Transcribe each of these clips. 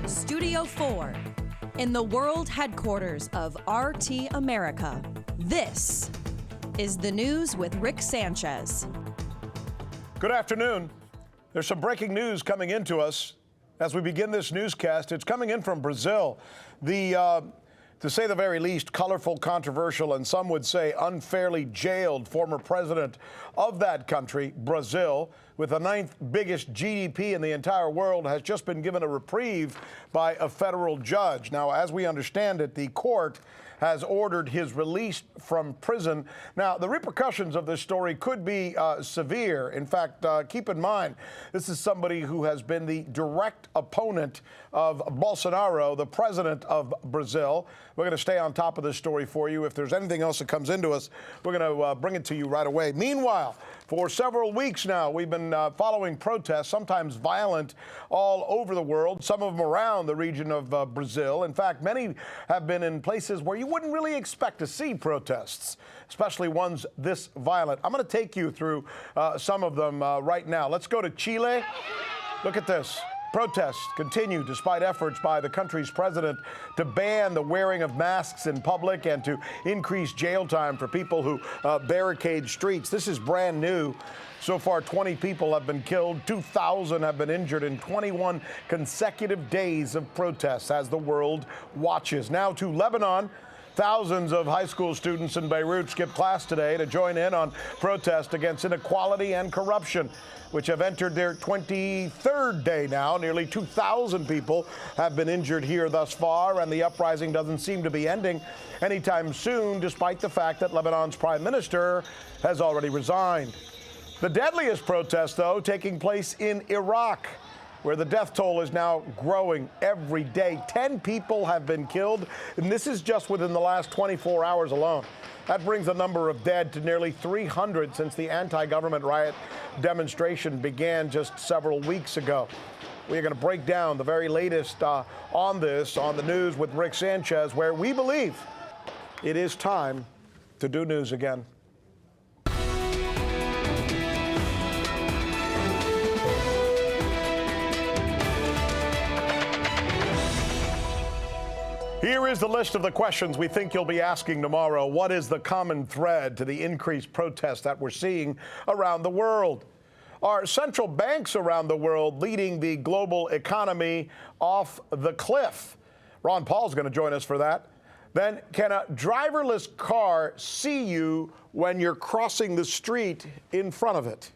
Studio 4, in the world headquarters of RT America, this is the news with Rick Sanchez. Good afternoon. There's some breaking news coming into us as we begin this newscast. It's coming in from Brazil. To say the very least, colorful, controversial, and some would say unfairly jailed former president of that country, Brazil, with the 9th biggest GDP in the entire world, has just been given a reprieve by a federal judge. Now, as we understand it, the court has ordered his release from prison. Now, the repercussions of this story could be severe. In fact, keep in mind, this is somebody who has been the direct opponent of Bolsonaro, the president of Brazil. We're going to stay on top of this story for you. If there's anything else that comes into us, we're going to bring it to you right away. Meanwhile, for several weeks now, we've been following protests, sometimes violent, all over the world, some of them around the region of Brazil. In fact, many have been in places where you wouldn't really expect to see protests, especially ones this violent. I'm going to take you through some of them right now. Let's go to Chile. Look at this. Protests continue despite efforts by the country's president to ban the wearing of masks in public and to increase jail time for people who barricade streets. This is brand new. So far, 20 people have been killed, 2,000 have been injured in 21 consecutive days of protests as the world watches. Now to Lebanon. Thousands of high school students in Beirut skipped class today to join in on protest against inequality and corruption, which have entered their 23rd day now. Nearly 2,000 people have been injured here thus far, and the uprising doesn't seem to be ending anytime soon, despite the fact that Lebanon's prime minister has already resigned. The deadliest protest, though, taking place in Iraq, where the death toll is now growing every day. 10 people have been killed, and this is just within the last 24 hours alone. That brings the number of dead to nearly 300 since the anti-government riot demonstration began just several weeks ago. We are going to break down the very latest on this on the news with Rick Sanchez, where we believe it is time to do news again. Here is the list of the questions we think you'll be asking tomorrow. What is the common thread to the increased protests that we're seeing around the world? Are central banks around the world leading the global economy off the cliff? Ron Paul's going to join us for that. Then, can a driverless car see you when you're crossing the street in front of it?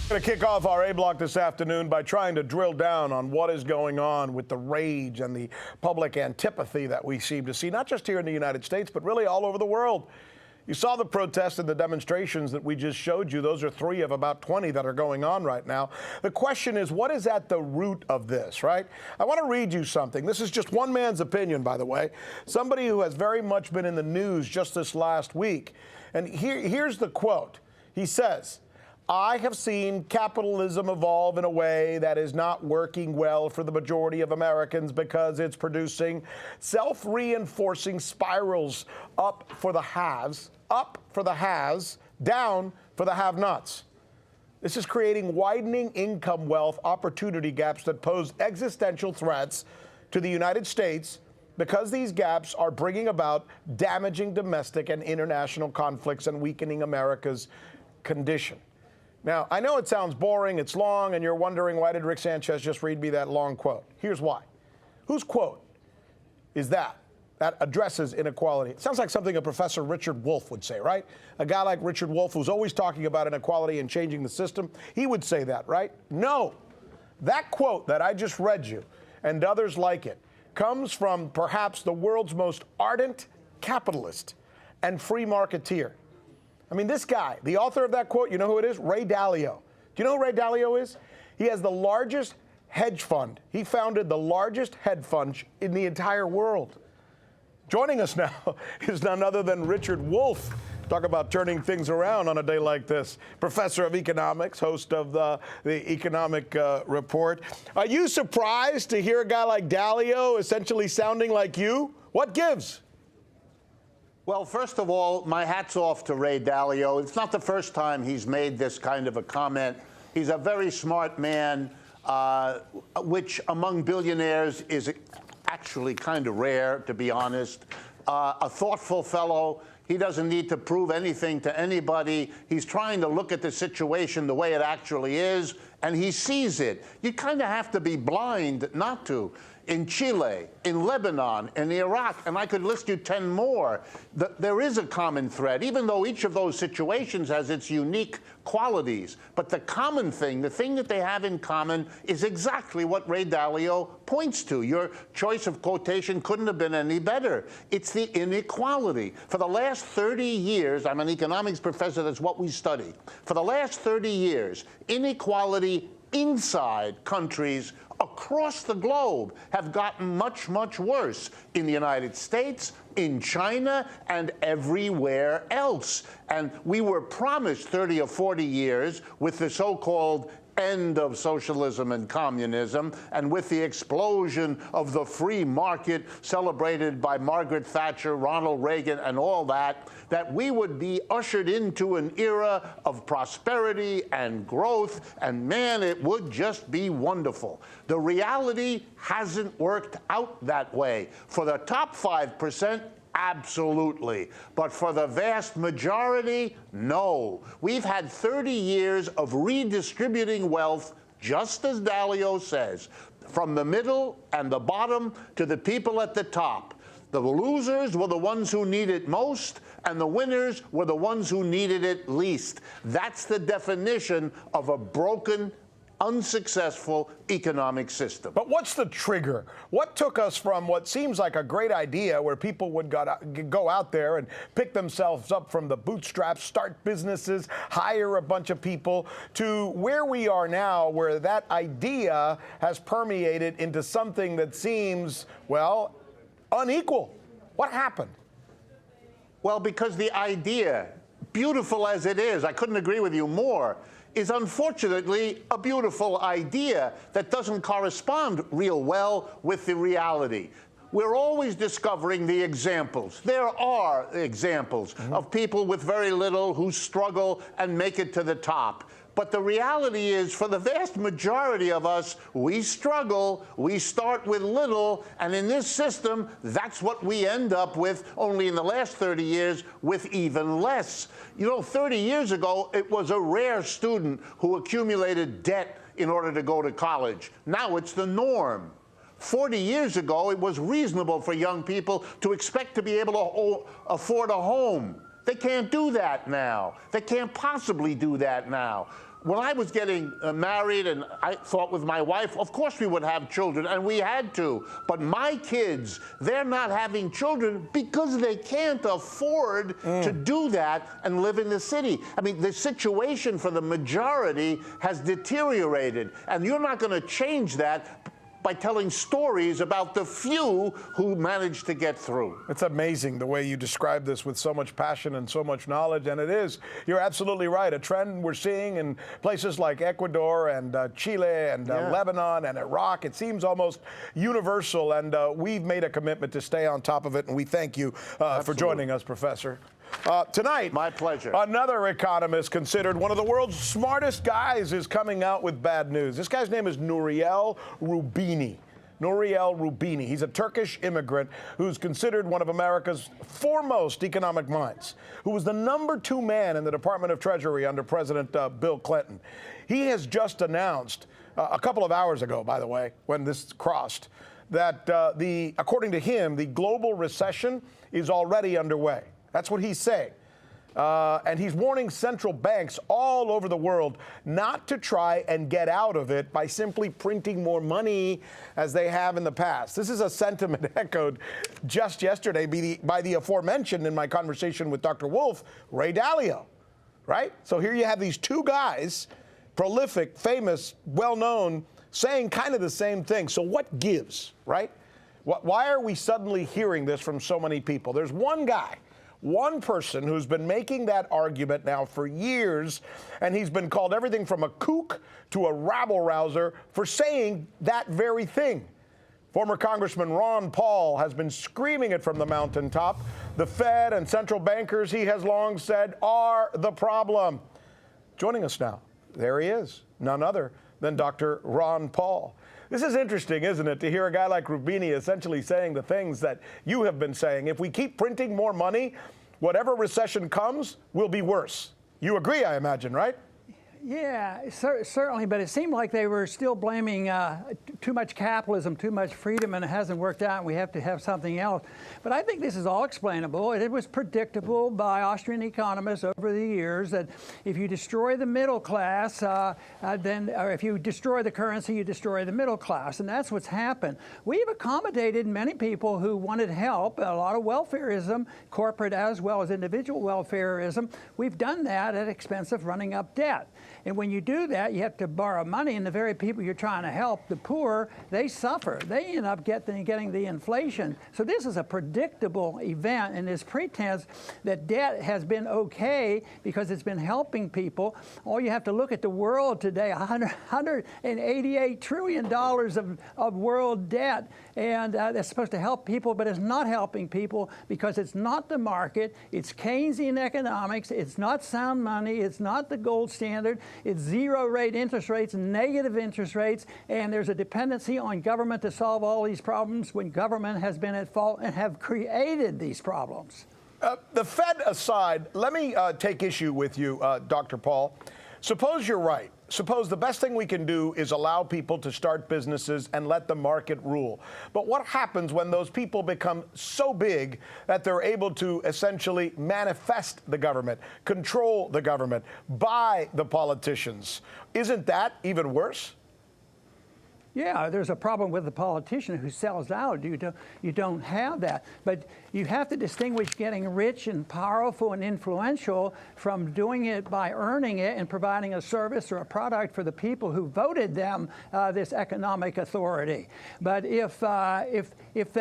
We're going to kick off our A block this afternoon by trying to drill down on what is going on with the rage and the public antipathy that we seem to see, not just here in the United States, but really all over the world. You saw the protests and the demonstrations that we just showed you. Those are 3 of about 20 that are going on right now. The question is, what is at the root of this, right? I want to read you something. This is just one man's opinion, by the way. Somebody who has very much been in the news just this last week. And here's the quote. He says, "I have seen capitalism evolve in a way that is not working well for the majority of Americans because it's producing self-reinforcing spirals up for the haves, down for the have-nots. This is creating widening income wealth opportunity gaps that pose existential threats to the United States because these gaps are bringing about damaging domestic and international conflicts and weakening America's condition." Now, I know it sounds boring, it's long, and you're wondering, why did Rick Sanchez just read me that long quote? Here's why. Whose quote is that addresses inequality? It sounds like something a Professor Richard Wolff would say, right? A guy like Richard Wolff, who's always talking about inequality and changing the system, he would say that, right? No. That quote that I just read you, and others like it, comes from perhaps the world's most ardent capitalist and free marketeer. I mean, this guy, the author of that quote, you know who it is? Ray Dalio. Do you know who Ray Dalio is? He has the largest hedge fund. He founded the largest hedge fund in the entire world. Joining us now is none other than Richard Wolff. Talk about turning things around on a day like this. Professor of economics, host of the Economic Report. Are you surprised to hear a guy like Dalio essentially sounding like you? What gives? Well, first of all, my hat's off to Ray Dalio. It's not the first time he's made this kind of a comment. He's a very smart man, which among billionaires is actually kind of rare, to be honest. A thoughtful fellow. He doesn't need to prove anything to anybody. He's trying to look at the situation the way it actually is, and he sees it. You kind of have to be blind not to. In Chile, in Lebanon, in Iraq, and I could list you 10 more. There is a common thread, even though each of those situations has its unique qualities. But the common thing, the thing that they have in common, is exactly what Ray Dalio points to. Your choice of quotation couldn't have been any better. It's the inequality. For the last 30 years, I'm an economics professor, that's what we study. For the last 30 years, inequality inside countries across the globe have gotten much, much worse in the United States, in China, and everywhere else. And we were promised 30 or 40 years with the so-called end of socialism and communism, and with the explosion of the free market celebrated by Margaret Thatcher, Ronald Reagan, and all that, that we would be ushered into an era of prosperity and growth, and man, it would just be wonderful. The reality hasn't worked out that way. For the top 5%, absolutely. But for the vast majority, no. We've had 30 years of redistributing wealth, just as Dalio says, from the middle and the bottom to the people at the top. The losers were the ones who need it most, and the winners were the ones who needed it least. That's the definition of a broken, unsuccessful economic system. But what's the trigger? What took us from what seems like a great idea where people would go out there and pick themselves up from the bootstraps, start businesses, hire a bunch of people, to where we are now, where that idea has permeated into something that seems, well, unequal? What happened? Well, because the idea, beautiful as it is, I couldn't agree with you more, is unfortunately a beautiful idea that doesn't correspond real well with the reality. We're always discovering the examples. There are examples of people with very little who struggle and make it to the top. But the reality is, for the vast majority of us, we struggle, we start with little, and in this system, that's what we end up with, only in the last 30 years, with even less. You know, 30 years ago, it was a rare student who accumulated debt in order to go to college. Now it's the norm. 40 years ago, it was reasonable for young people to expect to be able to afford a home. They can't do that now. They can't possibly do that now. When I was getting married, and I thought with my wife, of course we would have children, and we had to. But my kids, they're not having children because they can't afford to do that and live in the city. I mean, the situation for the majority has deteriorated, and you're not going to change that by telling stories about the few who managed to get through. It's amazing the way you describe this with so much passion and so much knowledge, and it is. You're absolutely right. A trend we're seeing in places like Ecuador and Chile and Lebanon and Iraq. It seems almost universal, and we've made a commitment to stay on top of it, and we thank you for joining us, Professor. Tonight, my pleasure. Another economist considered one of the world's smartest guys is coming out with bad news. This guy's name is Nouriel Roubini. Nouriel Roubini. He's a Turkish immigrant who's considered one of America's foremost economic minds, who was the #2 man in the Department of Treasury under President Bill Clinton. He has just announced, a couple of hours ago, by the way, when this crossed, that according to him, the global recession is already underway. That's what he's saying. And he's warning central banks all over the world not to try and get out of it by simply printing more money as they have in the past. This is a sentiment echoed just yesterday by the aforementioned, in my conversation with Dr. Wolf, Ray Dalio, right? So here you have these two guys, prolific, famous, well-known, saying kind of the same thing. So what gives, right? Why are we suddenly hearing this from so many people? There's one guy one person who's been making that argument now for years, and he's been called everything from a kook to a rabble-rouser for saying that very thing. Former Congressman Ron Paul has been screaming it from the mountaintop. The Fed and central bankers, he has long said, are the problem. Joining us now, there he is, none other than Dr. Ron Paul. This is interesting, isn't it, to hear a guy like Rubini essentially saying the things that you have been saying. If we keep printing more money, whatever recession comes will be worse. You agree, I imagine, right? Yeah, certainly, but it seemed like they were still blaming too much capitalism, too much freedom, and it hasn't worked out, and we have to have something else. But I think this is all explainable. It was predictable by Austrian economists over the years that if you destroy the middle class, or if you destroy the currency, you destroy the middle class, and that's what's happened. We've accommodated many people who wanted help, a lot of welfareism, corporate as well as individual welfareism. We've done that at expense of running up debt. And when you do that, you have to borrow money, and the very people you're trying to help, the poor, they suffer. They end up getting the inflation. So this is a predictable event, and this pretense that debt has been okay because it's been helping people. All you have to look at the world today, $188 trillion of world debt, and that's supposed to help people, but it's not helping people because it's not the market, it's Keynesian economics, it's not sound money, it's not the gold standard. It's zero rate interest rates, negative interest rates, and there's a dependency on government to solve all these problems when government has been at fault and have created these problems. The Fed aside, let me take issue with you, Dr. Paul. Suppose you're right. Suppose the best thing we can do is allow people to start businesses and let the market rule. But what happens when those people become so big that they're able to essentially manifest the government, control the government, buy the politicians? Isn't that even worse? Yeah, there's a problem with the politician who sells out. You don't have that. But you have to distinguish getting rich and powerful and influential from doing it by earning it and providing a service or a product for the people who voted them this economic authority. But if they if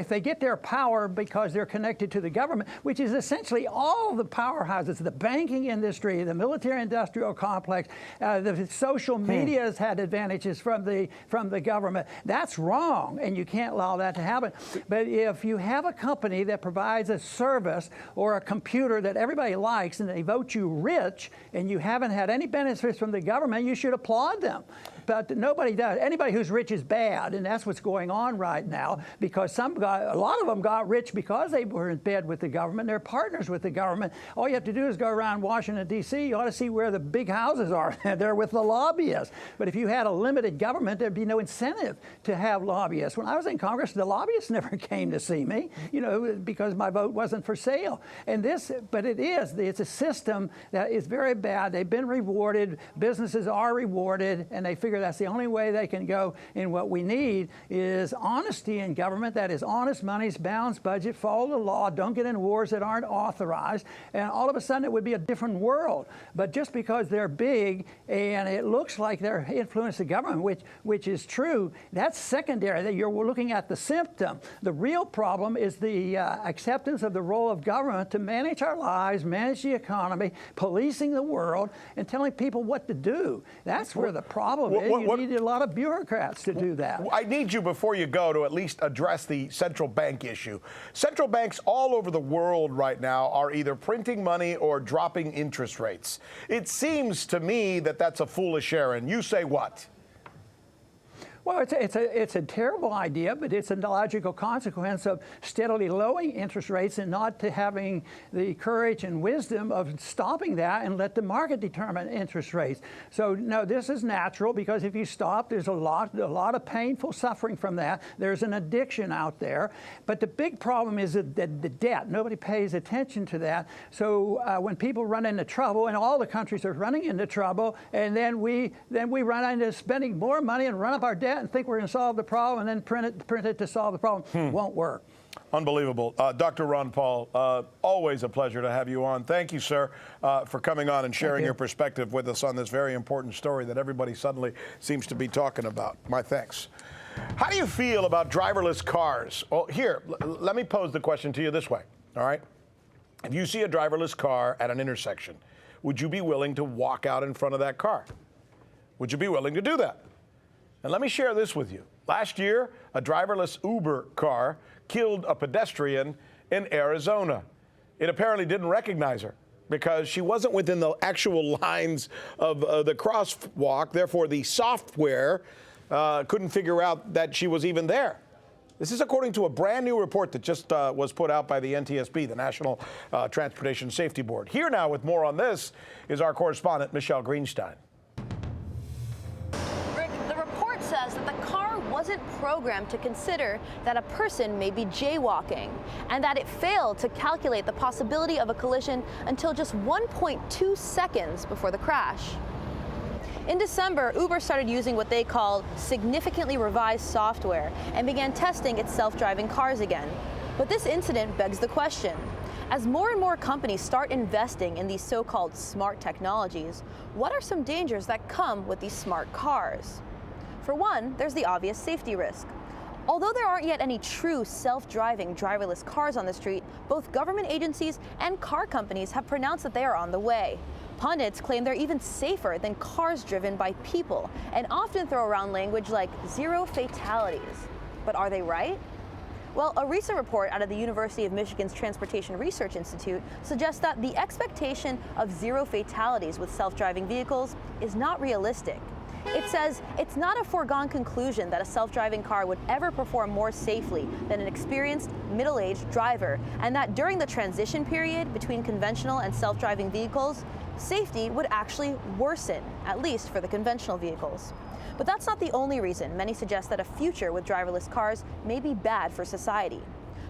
they get their power because they're connected to the government, which is essentially all the powerhouses, the banking industry, the military-industrial complex, the social media has had advantages from the government. That's wrong, and you can't allow that to happen. But if you have a company that provides a service or a computer that everybody likes and they vote you rich and you haven't had any benefits from the government, you should applaud them. But nobody does. Anybody who's rich is bad, and that's what's going on right now because a lot of them got rich because they were in bed with the government. They're partners with the government. All you have to do is go around Washington, D.C. You ought to see where the big houses are. They're with the lobbyists. But if you had a limited government, there'd be no incentive to have lobbyists. When I was in Congress, the lobbyists never came to see me, because my vote wasn't for sale. And it's a system that is very bad. They've been rewarded. Businesses are rewarded, and they figure that's the only way they can go. And what we need is honesty in government. That is honest monies, balanced budget, follow the law, don't get in wars that aren't authorized. And all of a sudden, it would be a different world. But just because they're big and it looks like they're influencing the government, which is true, that's secondary. That you're looking at the symptom. The real problem is the acceptance of the role of government to manage our lives, manage the economy, policing the world, and telling people what to do. That's where the problem is. You need a lot of bureaucrats to do that. I need you, before you go, to at least address the central bank issue. Central banks all over the world right now are either printing money or dropping interest rates. It seems to me that that's a foolish errand. You say what? Well, it's a terrible idea, but it's a logical consequence of steadily lowering interest rates and not to having the courage and wisdom of stopping that and let the market determine interest rates. So no, this is natural because if you stop, there's a lot of painful suffering from that. There's an addiction out there, but the big problem is the debt. Nobody pays attention to that. So when people run into trouble, and all the countries are running into trouble, and then we run into spending more money and run up our debt and think we're going to solve the problem and then print it to solve the problem. Won't work. Unbelievable. Dr. Ron Paul, always a pleasure to have you on. Thank you, sir, for coming on and sharing your perspective with us on this very important story that everybody suddenly seems to be talking about. My thanks. How do you feel about driverless cars? Well, here, let me pose the question to you this way. All right? If you see a driverless car at an intersection, would you be willing to walk out in front of that car? Would you be willing to do that? And let me share this with you. Last year, a driverless Uber car killed a pedestrian in Arizona. It apparently didn't recognize her because she wasn't within the actual lines of the crosswalk. Therefore, the software couldn't figure out that she was even there. This is according to a brand new report that just was put out by the NTSB, the National Transportation Safety Board. Here now with more on this is our correspondent, Michelle Greenstein. Rick, the report says that the car wasn't programmed to consider that a person may be jaywalking, and that it failed to calculate the possibility of a collision until just 1.2 seconds before the crash. In December, Uber started using what they call significantly revised software and began testing its self-driving cars again. But this incident begs the question. As more and more companies start investing in these so-called smart technologies, what are some dangers that come with these smart cars? For one, there's the obvious safety risk. Although there aren't yet any true self-driving driverless cars on the street, both government agencies and car companies have pronounced that they are on the way. Pundits claim they're even safer than cars driven by people and often throw around language like zero fatalities. But are they right? Well, a recent report out of the University of Michigan's Transportation Research Institute suggests that the expectation of zero fatalities with self-driving vehicles is not realistic. It says it's not a foregone conclusion that a self-driving car would ever perform more safely than an experienced, middle-aged driver, and that during the transition period between conventional and self-driving vehicles, safety would actually worsen, at least for the conventional vehicles. But that's not the only reason many suggest that a future with driverless cars may be bad for society.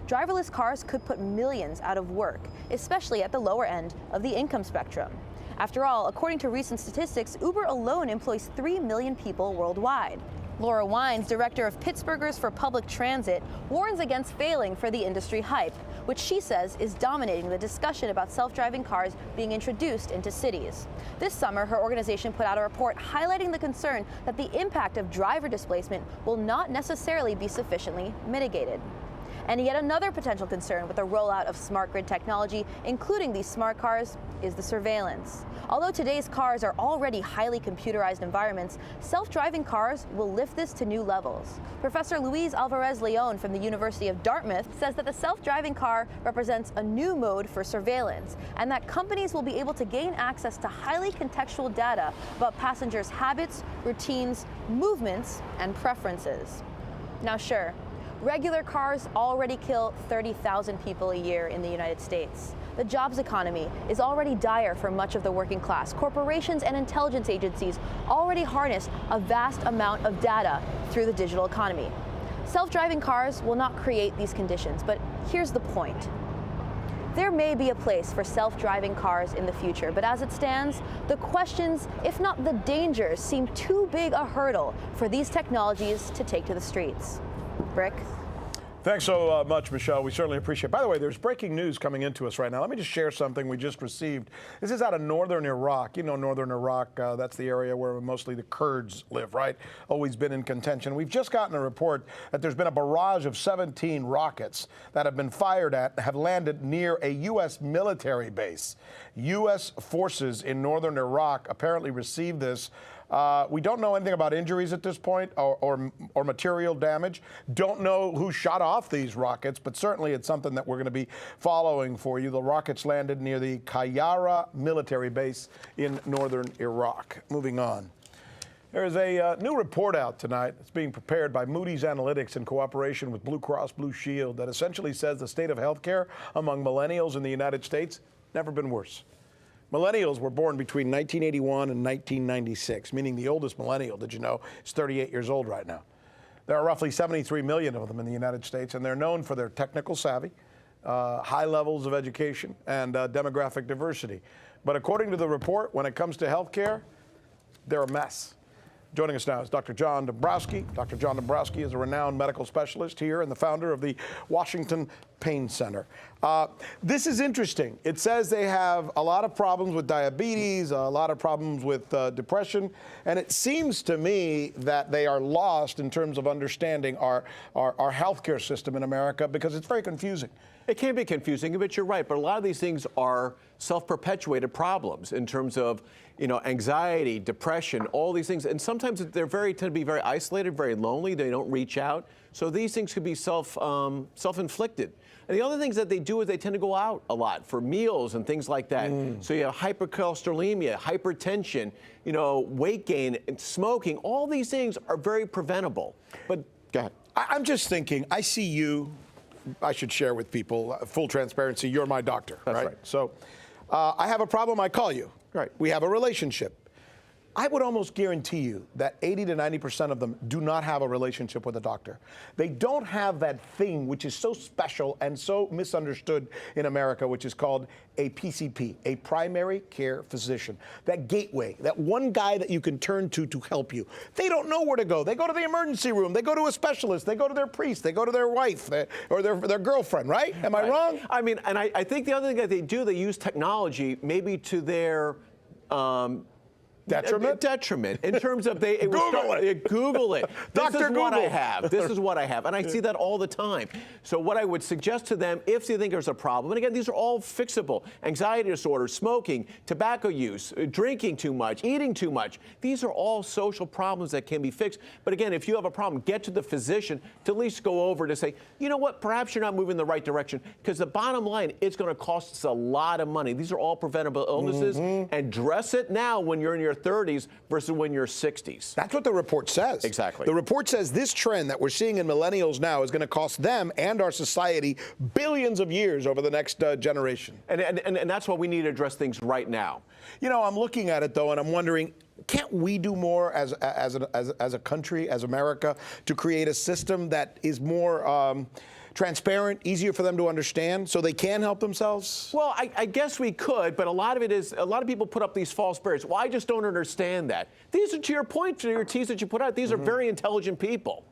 Driverless cars could put millions out of work, especially at the lower end of the income spectrum. After all, according to recent statistics, Uber alone employs 3 million people worldwide. Laura Wines, director of Pittsburghers for Public Transit, warns against failing for the industry hype, which she says is dominating the discussion about self-driving cars being introduced into cities. This summer, her organization put out a report highlighting the concern that the impact of driver displacement will not necessarily be sufficiently mitigated. And yet another potential concern with the rollout of smart grid technology, including these smart cars, is the surveillance. Although today's cars are already highly computerized environments, self-driving cars will lift this to new levels. Professor Luis Alvarez-Leon from the University of Dartmouth says that the self-driving car represents a new mode for surveillance, and that companies will be able to gain access to highly contextual data about passengers' habits, routines, movements, and preferences. Now sure, regular cars already kill 30,000 people a year in the United States. The jobs economy is already dire for much of the working class. Corporations and intelligence agencies already harness a vast amount of data through the digital economy. Self-driving cars will not create these conditions, but here's the point. There may be a place for self-driving cars in the future, but as it stands, the questions, if not the dangers, seem too big a hurdle for these technologies to take to the streets. Rick? Thanks so much, Michelle. We certainly appreciate it. By the way, there's breaking news coming into us right now. Let me just share something we just received. This is out of northern Iraq. You know, northern Iraq, that's the area where mostly the Kurds live, right? Always been in contention. We've just gotten a report that there's been a barrage of 17 rockets that have been fired at, have landed near a U.S. military base. U.S. forces in northern Iraq apparently received this. We don't know anything about injuries at this point or material damage. Don't know who shot off these rockets, but certainly it's something that we're going to be following for you. The rockets landed near the Qayyarah military base in northern Iraq. Moving on. There is a new report out tonight. It's being prepared by Moody's Analytics in cooperation with Blue Cross Blue Shield that essentially says the state of health care among millennials in the United States never been worse. Millennials were born between 1981 and 1996, meaning the oldest millennial, did you know, is 38 years old right now. There are roughly 73 million of them in the United States, and they're known for their technical savvy, high levels of education, and demographic diversity. But according to the report, when it comes to health care, they're a mess. Joining us now is Dr. John Dombrowski. Dr. John Dombrowski is a renowned medical specialist here and the founder of the Washington Pain Center. This is interesting. It says they have a lot of problems with diabetes, a lot of problems with depression, and it seems to me that they are lost in terms of understanding our healthcare system in America because it's very confusing. It can be confusing, but you're right. But a lot of these things are self-perpetuated problems in terms of, anxiety, depression, all these things. And sometimes they tend to be very isolated, very lonely. They don't reach out. So these things could be self-inflicted. And the other things that they do is they tend to go out a lot for meals and things like that. So you have hypercholesterolemia, hypertension, weight gain, and smoking. All these things are very preventable. But go ahead. I'm just thinking, I see you. I should share with people, full transparency, you're my doctor, That's right. So I have a problem, I call you. Right. We have a relationship. I would almost guarantee you that 80 to 90% of them do not have a relationship with a doctor. They don't have that thing which is so special and so misunderstood in America, which is called a PCP, a primary care physician. That gateway, that one guy that you can turn to help you. They don't know where to go. They go to the emergency room. They go to a specialist. They go to their priest. They go to their wife or their girlfriend, right? Am I wrong? I mean, and I think the other thing that they do, they use technology maybe to their detriment in terms of Google it. This is what I have. This is what I have. And I see that all the time. So what I would suggest to them, if they think there's a problem, and again, these are all fixable: anxiety disorders, smoking, tobacco use, drinking too much, eating too much. These are all social problems that can be fixed. But again, if you have a problem, get to the physician to at least go over to say, you know what, perhaps you're not moving in the right direction, because the bottom line, it's going to cost us a lot of money. These are all preventable illnesses, and address it now when you're in your 30s versus when you're 60s. That's what the report says. Exactly. The report says this trend that we're seeing in millennials now is going to cost them and our society billions of years over the next generation. And that's why we need to address things right now. I'm looking at it, though, and I'm wondering, can't we do more as a country, as America, to create a system that is more transparent, easier for them to understand, so they can help themselves? Well, I guess we could, but a lot of people put up these false barriers. Well, I just don't understand that. These are, to your point, to your teas that you put out, these are very intelligent people.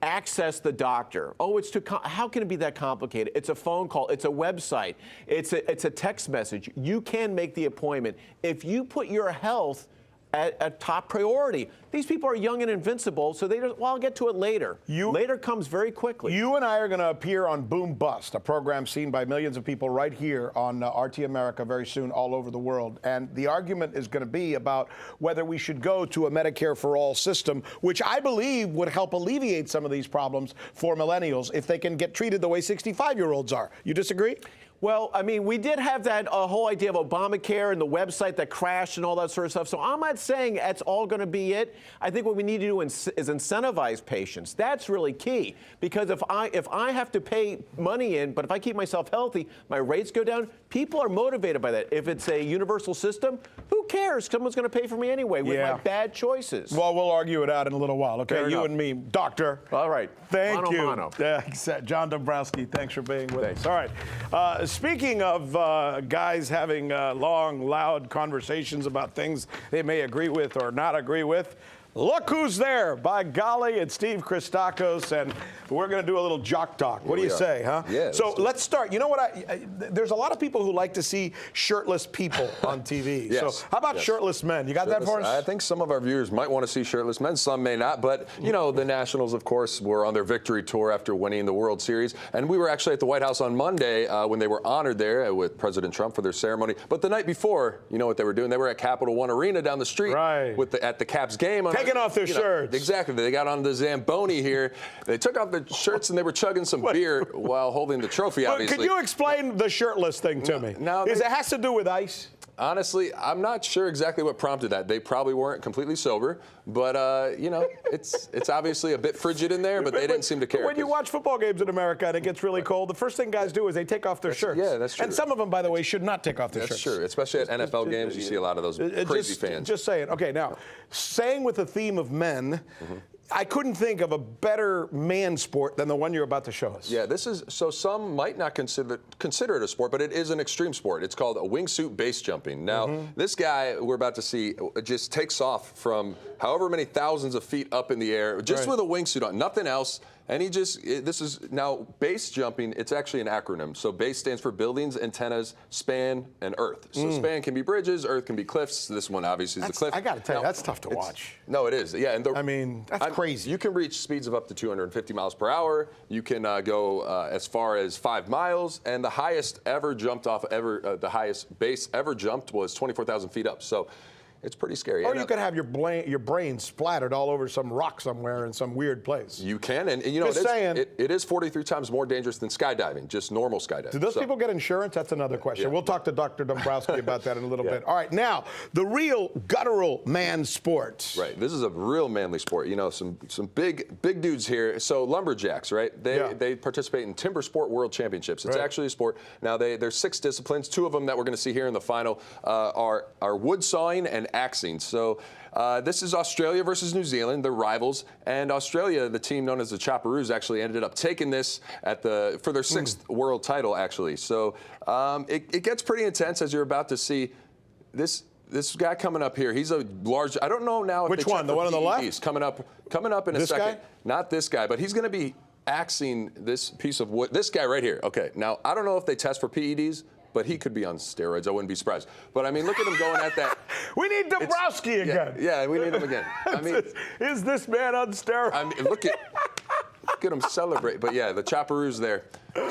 Access the doctor. Oh, it's too. How can it be that complicated? It's a phone call. It's a website. It's a text message. You can make the appointment. If you put your health at top priority. These people are young and invincible, so they just, well, I'll get to it later. Later comes very quickly. You and I are going to appear on Boom Bust, a program seen by millions of people right here on RT America very soon all over the world. And the argument is going to be about whether we should go to a Medicare for All system, which I believe would help alleviate some of these problems for millennials if they can get treated the way 65-year-olds are. You disagree? Well, I mean, we did have that whole idea of Obamacare and the website that crashed and all that sort of stuff. So I'm not saying that's all going to be it. I think what we need to do is incentivize patients. That's really key, because if I have to pay money in, but if I keep myself healthy, my rates go down. People are motivated by that. If it's a universal system, who cares? Someone's going to pay for me anyway with my bad choices. Well, we'll argue it out in a little while. Okay, you and me, doctor. All right. Thank you. Mano. Yeah, John Dombrowski, thanks for being with us. All right. Speaking of guys having long, loud conversations about things they may agree with or not agree with, look who's there. By golly, it's Steve Christakos, and we're going to do a little jock talk. What do you say, huh? Yeah. So let's start. You know what? There's a lot of people who like to see shirtless people on TV. Yes. So how about shirtless men? You got that for us? I think some of our viewers might want to see shirtless men. Some may not. But, you know, the Nationals, of course, were on their victory tour after winning the World Series. And we were actually at the White House on Monday when they were honored there with President Trump for their ceremony. But the night before, you know what they were doing? They were at Capital One Arena down the street at the Caps game. Taking off their shirts. Exactly. They got on the Zamboni here. They took off their shirts and they were chugging some beer while holding the trophy, obviously. Could you explain the shirtless thing to me? It has to do with ice? Honestly, I'm not sure exactly what prompted that. They probably weren't completely sober, but you know, it's obviously a bit frigid in there, but they didn't seem to care. When you watch football games in America and it gets really cold, the first thing guys do is they take off their shirts. Yeah, that's true. And some of them, by the way, should not take off their shirts. That's true, especially at NFL games. You see a lot of those crazy fans. Just saying. Okay, now, staying with the theme of men, I couldn't think of a better man sport than the one you're about to show us. Yeah, this is, so some might not consider it a sport, but it is an extreme sport. It's called a wingsuit base jumping. Now, this guy we're about to see just takes off from however many thousands of feet up in the air, just with a wingsuit on, nothing else. And this is now base jumping. It's actually an acronym. So base stands for buildings, antennas, span, and earth. So span can be bridges, earth can be cliffs. This one obviously is a cliff. I got to tell you, that's tough to watch. No, it is. Yeah, and I mean, that's crazy. You can reach speeds of up to 250 miles per hour. You can go as far as 5 miles, and the highest ever jumped off the highest base ever jumped was 24,000 feet up. So it's pretty scary. Or you could have your brain splattered all over some rock somewhere in some weird place. You can, and you know, it is 43 times more dangerous than skydiving, just normal skydiving. Do those people get insurance? That's another question. Yeah. We'll talk to Dr. Dombrowski about that in a little bit. All right, now, the real guttural man sport. Right, this is a real manly sport. You know, some big dudes here. So lumberjacks, right? They participate in Timber Sport World Championships. It's actually a sport. Now, there's 6 disciplines. 2 of them that we're going to see here in the final are wood sawing and axing. So this is Australia versus New Zealand, the rivals, and Australia, the team known as the Chopperoos, actually ended up taking this for their 6th world title, actually. So it gets pretty intense, as you're about to see. This guy coming up here, he's a large. I don't know now. Which one? The one on the left? He's coming up in a second. Guy? Not this guy, but he's going to be axing this piece of wood. This guy right here. Okay, now I don't know if they test for PEDs, but he could be on steroids. I wouldn't be surprised. But I mean, look at him going at that. We need Dombrowski again. Yeah, we need him again. I mean, is this man on steroids? I mean, look at him celebrate. But yeah, the Chopperoos there.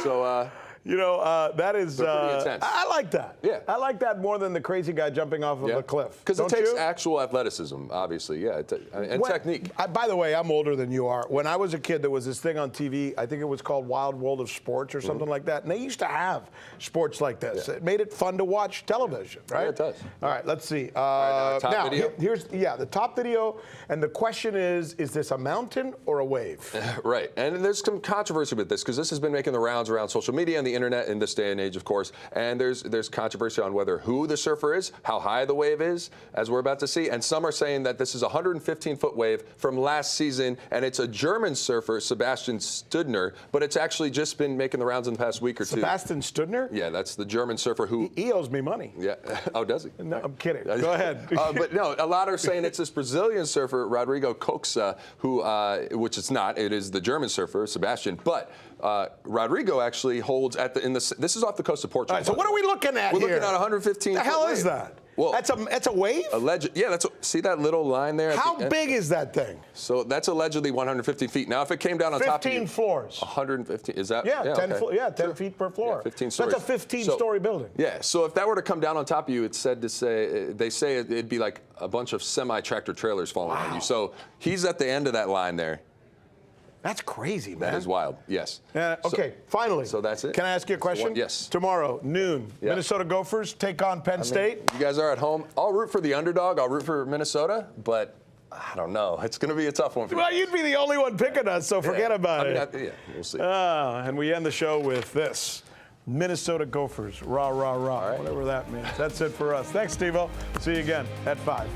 So. You know, that is. Pretty intense. I like that. Yeah. I like that more than the crazy guy jumping off of a cliff. Because it takes actual athleticism, obviously. Yeah, and technique. By the way, I'm older than you are. When I was a kid, there was this thing on TV. I think it was called Wild World of Sports or something like that. And they used to have sports like this. Yeah. It made it fun to watch television, right? Yeah, it does. All right, let's see. Top video? Here's the top video. And the question is this a mountain or a wave? Right. And there's some controversy with this because this has been making the rounds around social media and the internet in this day and age, of course. And there's controversy on who the surfer is, how high the wave is, as we're about to see. And some are saying that this is a 115-foot wave from last season, and it's a German surfer, Sebastian Studner, but it's actually just been making the rounds in the past week or two. Sebastian Studner? Yeah, that's the German surfer who... He owes me money. Yeah. Oh, does he? No, I'm kidding. Go ahead. But no, a lot are saying it's this Brazilian surfer, Rodrigo Coxa, who, which it's not. It is the German surfer, Sebastian. But Rodrigo actually holds this is off the coast of Portugal. All right, so what are we looking at here? We're looking at 115. The hell is that? Well, that's a wave? Yeah, see that little line there? How big is that thing? So that's allegedly 150 feet. Now, if it came down on top of you, 15 floors. 150, is that? Yeah, 10 feet per floor. Yeah, 15 stories. That's a 15-story building. Yeah, so if that were to come down on top of you, they say it'd be like a bunch of semi-tractor trailers falling on you. So he's at the end of that line there. That's crazy, man. That is wild, yes. Okay, finally. So that's it. Can I ask you a question? Yes. Tomorrow, noon, Minnesota Gophers take on Penn State. You guys are at home. I'll root for the underdog. I'll root for Minnesota, but I don't know. It's going to be a tough one for you. Well, you'd be the only one picking us, so forget about it. Yeah, we'll see. And we end the show with this. Minnesota Gophers, rah, rah, rah, whatever that means. That's it for us. Thanks, Steve-O. See you again at 5.